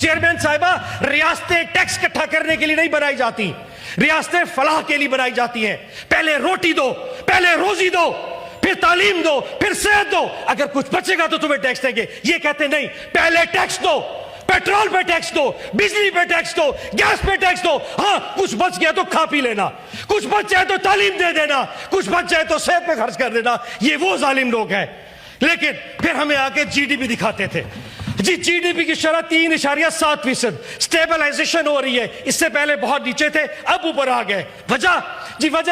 Chairman صاحبہ ریاستیں tax اکٹھا کرنے کے لیے نہیں بنائی جاتی، ریاستیں فلاح کے لیے بنائی جاتی ہیں. پہلے روٹی دو، پہلے روزی دو، پھر تعلیم دو، پھر صحت دو، اگر کچھ بچے گا تو تمہیں ٹیکس دیں گے. یہ کہتے نہیں، پہلے ٹیکس دو، پیٹرول پہ ٹیکس دو، بجلی پہ ٹیکس دو، گیس پہ ٹیکس دو. ہاں کچھ بچ گیا تو کھا پی لینا، کچھ بچ جائے تو تعلیم دے دینا، کچھ بچ جائے تو صحت پہ خرچ کر دینا. یہ وہ ظالم لوگ ہیں. لیکن پھر ہمیں آگے جی ڈی پی دکھاتے تھے. جی ڈی پی کی شرح 3.7%، سٹیبلائزیشن ہو رہی ہے. اس سے پہلے بہت نیچے تھے، اب اوپر آ گئے. وجہ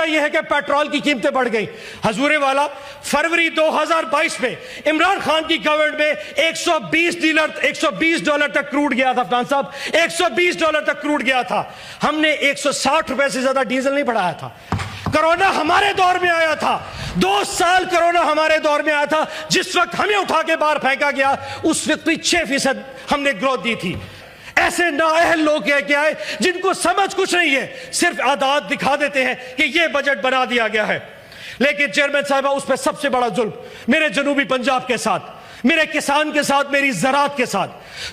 یہ ہے کہ پیٹرول کی قیمتیں بڑھ گئی. حضور والا فروری 2022 میں عمران خان کی گورنمنٹ میں $120 تک کروڈ گیا تھا. افغان صاحب $120 تک کروڈ گیا تھا. ہم نے $160 سے زیادہ ڈیزل نہیں بڑھایا تھا. کرونا ہمارے دور میں آیا تھا، 2 سال کرونا ہمارے دور میں آیا تھا. جس وقت ہمیں اٹھا کے باہر پھینکا گیا اس وقت بھی 6% ہم نے گروتھ دی تھی. ایسے نااہل لوگ کیا ہے جن کو سمجھ کچھ نہیں ہے، صرف اعداد دکھا دیتے ہیں کہ یہ بجٹ بنا دیا گیا ہے. لیکن چیئرمین صاحبہ اس پہ سب سے بڑا ظلم میرے جنوبی پنجاب کے ساتھ، میرے کسان کے ساتھ، میری زراعت کے ساتھ.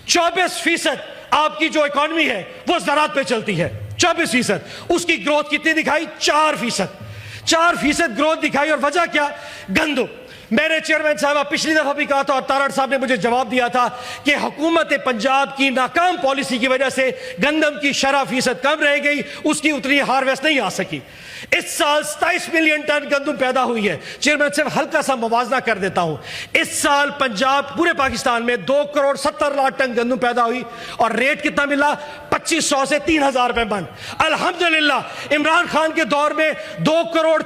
24% آپ کی جو اکانومی ہے وہ زراعت پہ چلتی ہے. 24%. اس کی گروتھ کتنی دکھائی؟ 4% گروتھ دکھائی. اور وجہ کیا؟ گندم. میں نے چیئرمین صاحبہ پچھلی دفعہ بھی کہا تھا اور تارڑ صاحب نے مجھے جواب دیا تھا کہ حکومت پنجاب کی ناکام پالیسی کی وجہ سے گندم کی شرح فیصد کم رہ گئی، اس کی اتنی ہارویسٹ نہیں آ سکی. اس سال 27 ملین ٹن گندم پیدا ہوئی ہے. چیئرمین صاحب ہلکا سا موازنہ کر دیتا ہوں. اس سال پنجاب پورے پاکستان میں 2.70 کروڑ ٹن گندم پیدا ہوئی اور ریٹ کتنا ملا؟ 2500 سے 3000 روپے من. الحمدللہ عمران خان کے دور میں 2.84 کروڑ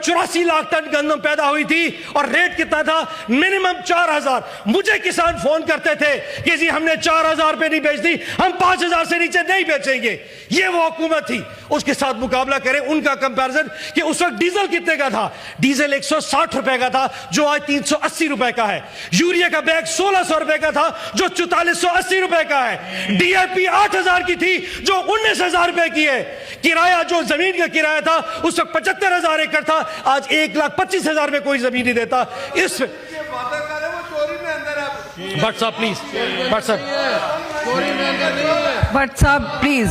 ٹن گندم پیدا ہوئی تھی اور ریٹ کتنا تھا؟ منیمم 4000. مجھے کسان فون کرتے تھے کہ جی ہم نے 4000 پہ نہیں بیچ دی، ہم 5000 سے نیچے نہیں بیچیں گے. یہ وہ حکومت تھی. اس کے ساتھ مقابلہ کریں ان کا کمپیرزن کہ اس وقت ڈیزل کتنے کا تھا؟ ڈیزل 160 روپے کا تھا جو آج 380 روپے کا ہے. یوریا کا بیگ 1600 روپے کا تھا جو 4480 روپے کا ہے. ڈی اے پی 8000 کی تھی جو 19000 روپے کی ہے. کرایہ جو زمین کا کرایہ تھا اس وقت 75000 ایکڑ تھا، آج 1,25,000 میں کوئی زمین نہیں دیتا. اس بٹ صاحب پلیز، بٹ صاحب پلیز،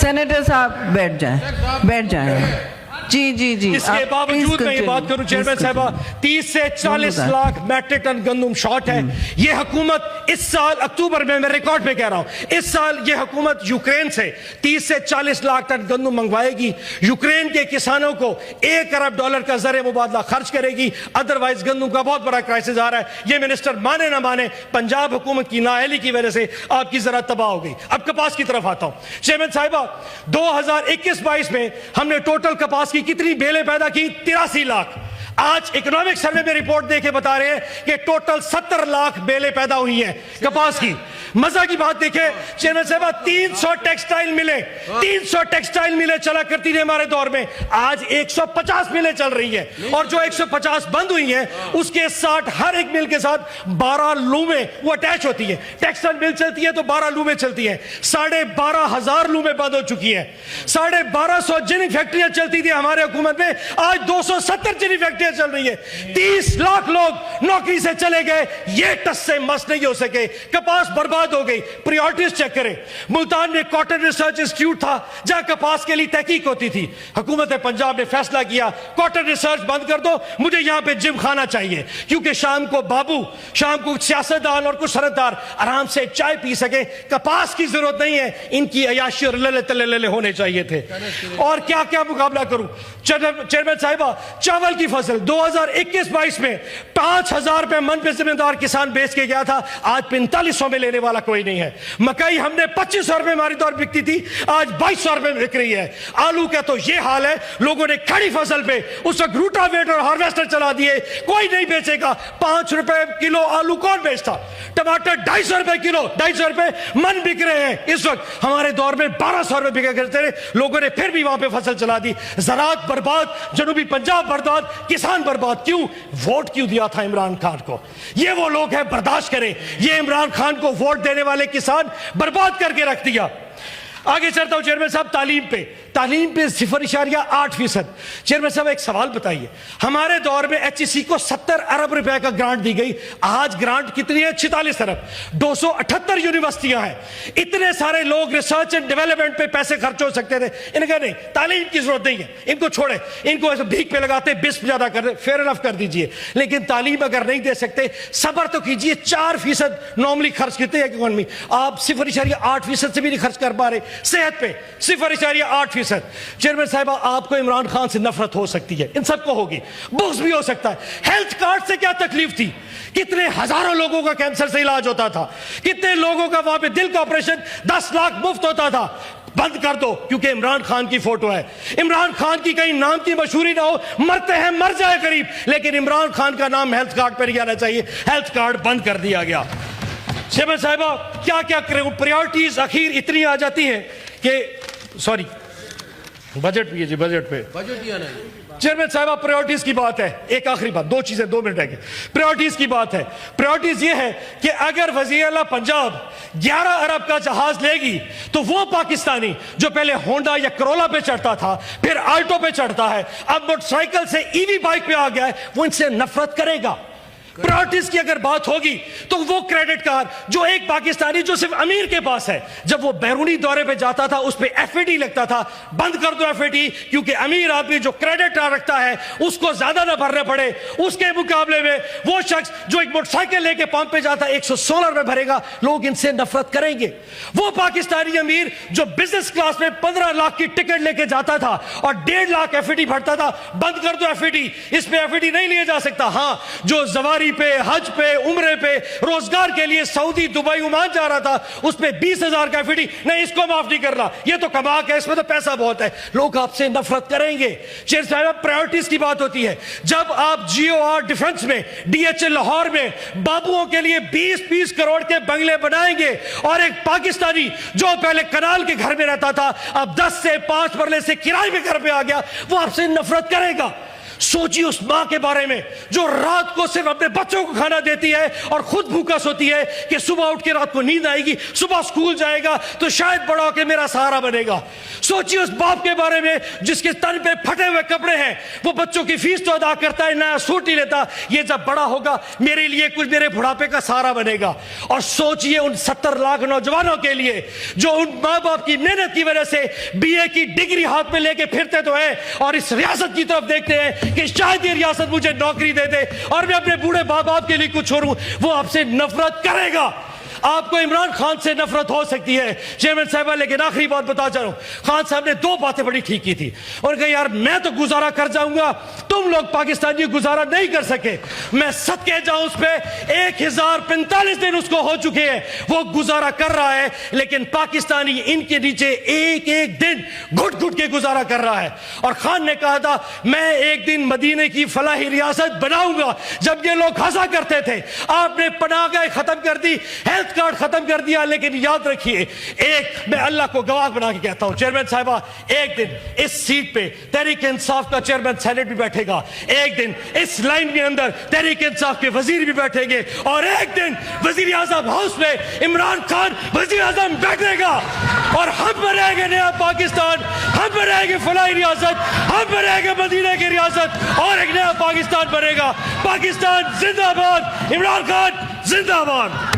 سینیٹر صاحب بیٹھ جائیں. جی اس کے باوجود میں یہ بات کروں چیئرمین صاحبہ، 30 سے 40 لاکھ میٹرک ٹن گندم شارٹ ہے. یہ حکومت اس سال اکتوبر میں ریکارڈ پہ کہہ رہا ہوں، اس سال یہ حکومت یوکرین سے 30 سے 40 لاکھ ٹن گندم منگوائے گی. یوکرین کے کسانوں کو $1 ارب کا زر مبادلہ خرچ کرے گی. ادروائز گندم کا بہت بڑا کرائسس آ رہا ہے. یہ منسٹر مانے نہ مانے، پنجاب حکومت کی نااہلی کی وجہ سے آپ کی زراعت تباہ ہو گئی. اب کپاس کی طرف آتا ہوں. چیئرمین صاحبہ 2021-22 میں ہم نے ٹوٹل کپاس کی کتنی بیلیں پیدا کی؟ 83 لاکھ. آج اکنامک سروے میں رپورٹ دے کے بتا رہے ہیں کہ ٹوٹل 70 لاکھ بیلیں پیدا ہوئی ہیں کپاس کی. مزہ کی بات دیکھیں چیئرمین صاحبہ، 300 ٹیکسٹائل ملیں چلا کرتی تھی ہمارے دور میں، آج 150 ملیں چل رہی ہیں. اور جو 150 بند ہوئی ہیں اس کے 60 ہر ایک مل کے ساتھ 12 لومیں وہ اٹیچ ہوتی ہیں. ٹیکسٹائل مل چلتی ہے تو 12 لومیں چلتی ہیں. 12,500 لومیں بند ہو چکی ہیں. 1250 جننگ فیکٹریاں چلتی تھی ہمارے حکومت میں، آج 270 جننگ فیکٹریاں چل رہی ہے. 30 لاکھ لوگ نوکری سے چلے گئے. یہ ٹس سے مس نہیں ہو سکے. کپاس برباد ہو گئی. پریورٹیز چیک کریں. ملتان میں کاٹن ریسرچ انسٹیٹیوٹ تھا جہاں کپاس کے لیے تحقیق ہوتی تھی. حکومت پنجاب نے فیصلہ کیا کاٹن ریسرچ بند کر دو، مجھے یہاں پہ جم خانہ چاہیے، کیونکہ شام کو بابو، شام کو سیاستدان اور کچھ سردار آرام سے چائے پی سکے. کپاس کی ضرورت نہیں ہے، ان کی عیاشی اور للے تلے ہونے چاہیے تھے. اور کیا کیا مقابلہ کروں چیئرمین صاحبہ. چاول کی فصل 2021-22 میں 5000 روپے من پہ ذمہ دار کسان بیچ کے گیا تھا، آج 4500 میں لینے والا کوئی نہیں ہے. مکئی ہم نے 2500 روپے ہماری دور بکتی تھی، آج 2200 روپے بک رہی ہے. آلو کا تو یہ حال ہے، لوگوں نے کھڑی فصل پہ اس وقت روٹا ویٹر اور ہارویسٹر چلا دیے، کوئی نہیں بیچے گا. 5 روپے کلو آلو کون بیچتا؟ ٹماٹر 250 روپے کلو، 250 روپے من بک رہے ہیں. اس وقت ہمارے دور میں 1200 روپے بکا کرتے رہے. لوگوں نے پھر بھی وہاں پہ فصل چلا دی. زراعت برباد، جنوبی پنجاب برباد، کسان برباد. کیوں؟ ووٹ کیوں دیا تھا عمران خان کو؟ یہ وہ لوگ ہیں، برداشت کریں. یہ عمران خان کو ووٹ دینے والے کسان برباد کر کے رکھ دیا. آگے چلتا ہوں چیئرمین صاحب تعلیم پہ. تعلیم پہ 0.8%. چیئرمین صاحب ایک سوال بتائیے, ہمارے دور میں HEC کو 70 ارب روپے کا گرانٹ دی گئی, آج گرانٹ کتنی ہے؟ 46 ارب. 278 یونیورسٹیاں ہیں, اتنے سارے لوگ ریسرچ اینڈ ڈیولپمنٹ پہ پیسے خرچ ہو سکتے تھے. انہوں نے کہا نہیں, تعلیم کی ضرورت نہیں ہے, ان کو چھوڑے, ان کو ایسے بھیک پہ لگاتے, بسپ زیادہ کر دے, فیئر انف کر دیجئے. لیکن تعلیم اگر نہیں دے سکتے, صبر تو کیجئے. 4% نارملی خرچ کرتے ہیں اکانومی, آپ 0.8% سے بھی نہیں خرچ کر پا رہے. صحت پہ 0.8%. چیئرمین صاحبہ, آپ کو عمران خان سے نفرت ہو سکتی ہے, ان سب کو ہوگی, بغض بھی ہو سکتا ہے. ہیلتھ کارڈ سے کیا تکلیف تھی؟ کتنے ہزاروں لوگوں کا کینسر سے علاج ہوتا تھا, کتنے لوگوں کا وہاں پہ دل کا آپریشن 10 لاکھ مفت ہوتا تھا. بند کر دو, کیونکہ عمران خان کی فوٹو ہے. عمران خان کی کہیں نام کی مشہوری نہ ہو, مرتے ہیں مر جائے قریب, لیکن عمران خان کا نام ہیلتھ کارڈ پر نہیں آنا چاہیے. ہیلتھ کارڈ بند کر دیا گیا. چیئرمین صاحبہ, کیا کیا پریورٹیز اخیر اتنی آ جاتی ہیں کہ سوری بجٹ بھی ہے جی, بجٹ پہ چیئرمین صاحبہ پریورٹیز کی بات ہے. ایک آخری بات, 2 چیزیں 2 منٹ ہے. پریورٹیز کی بات ہے. پریورٹیز یہ ہے کہ اگر وزیر اعلیٰ پنجاب 11 ارب کا جہاز لے گی تو وہ پاکستانی جو پہلے ہونڈا یا کرولا پہ چڑھتا تھا, پھر آلٹو پہ چڑھتا ہے, اب موٹر سائیکل سے ای وی بائک پہ آ گیا ہے, وہ ان سے نفرت کرے گا. پرائورٹیز کی اگر بات ہوگی تو وہ کریڈٹ کارڈ جو ایک پاکستانی جو صرف امیر کے پاس ہے, جب وہ بیرونی دورے پہ جاتا تھا اس پہ FAT لگتا تھا, بند کر دو FAT, کیونکہ امیر آدمی جو کریڈٹ کارڈ رکھتا ہے اس کو زیادہ نہ بھرنے پڑے. اس کے مقابلے میں وہ شخص جو ایک موٹر سائیکل لے کے پمپ پہ جاتا ہے 116 روپے بھرے گا. لوگ ان سے نفرت کریں گے. وہ پاکستانی امیر جو بزنس کلاس میں 15 لاکھ کی ٹکٹ لے کے جاتا تھا اور 1.5 لاکھ FAT بھرتا تھا, بند کر دو FAT. اس پہ FAT نہیں لیا جا سکتا. ہاں, جو زواری پہ, حج پہ, عمرے پہ, روزگار کے لیے سعودی, دبئی, عمان جا رہا تھا, اس پہ 20,000 کا FAT نہیں, اس کو معاف نہیں کرنا, یہ تو کما کے, اس میں تو پیسہ بہت ہے. لوگ آپ سے نفرت کریں گے. چیئر صاحب, پرائورٹیز کی بات ہوتی ہے. جب آپ GOR ڈیفنس میں, DHL لاہور میں بابوؤں کے لیے 20 کروڑ کے بنگلے بنائیں گے, اور ایک پاکستانی جو پہلے کنال کے گھر میں رہتا تھا اب 10 سے 5 مرلے سے کرائے میں گھر پہ آ گیا, وہ آپ سے نفرت کرے گا. سوچیے اس ماں کے بارے میں جو رات کو صرف اپنے بچوں کو کھانا دیتی ہے اور خود بھوکا سوتی ہے کہ صبح اٹھ کے رات کو نیند آئے گی, صبح سکول جائے گا تو شاید بڑا ہو کے میرا سہارا بنے گا. سوچیے اس باپ کے بارے میں جس کے تن پہ پھٹے ہوئے کپڑے ہیں, وہ بچوں کی فیس تو ادا کرتا ہے, نیا سوٹ نہیں لیتا, یہ جب بڑا ہوگا میرے لیے کچھ میرے بڑھاپے کا سہارا بنے گا. اور سوچیے ان 70 لاکھ نوجوانوں کے لیے جو ان ماں باپ کی محنت کی وجہ سے BA کی ڈگری ہاتھ میں لے کے پھرتے تو ہیں اور اس ریاست کی طرف دیکھتے ہیں کہ شاید یہ ریاست مجھے نوکری دے دے اور میں اپنے بوڑھے باپ باپ کے لیے کچھ چھوڑوں. وہ آپ سے نفرت کرے گا. آپ کو عمران خان سے نفرت ہو سکتی ہے چیئرمین صاحبہ, لیکن آخری بات بتا چاہوں, خان صاحب نے 2 باتیں بڑی ٹھیک کی تھی. اور کہا یار میں تو گزارا کر جاؤں گا, تم لوگ پاکستانی گزارا نہیں کر سکے. میں صدقے جاؤں اس پہ, 1045 دن اس کو ہو چکے ہیں, وہ گزارا کر رہا ہے, لیکن پاکستانی ان کے نیچے ایک ایک دن گھٹ گھٹ کے گزارا کر رہا ہے. اور خان نے کہا تھا میں ایک دن مدینے کی فلاحی ریاست بناؤں گا. جب یہ لوگ ہنسا کرتے تھے, آپ نے پناہ گاہیں ختم کر دی, ہیلتھ کارڈ ختم کر دیا. لیکن یاد رکھیے, ایک میں اللہ کو گواہ بنا کے کہتا ہوں چیئرمین صاحبہ, ایک دن اس سیٹ پہ تحریک انصاف کا چیئرمین سینٹ بھی بیٹھے گا, ایک دن اس لائن کے اندر تحریک انصاف کے وزیر بھی بیٹھیں گے, اور ایک دن وزیر اعظم ہاؤس میں عمران خان وزیر اعظم بیٹھے گا. اور ہم بنائیں گے نیا پاکستان, ہم بنائیں گے فلاحی ریاست, ہم بنائیں گے مدینہ کی ریاست, اور ایک نیا پاکستان بنے گا. پاکستان زندہ باد, عمران خان زندہ باد.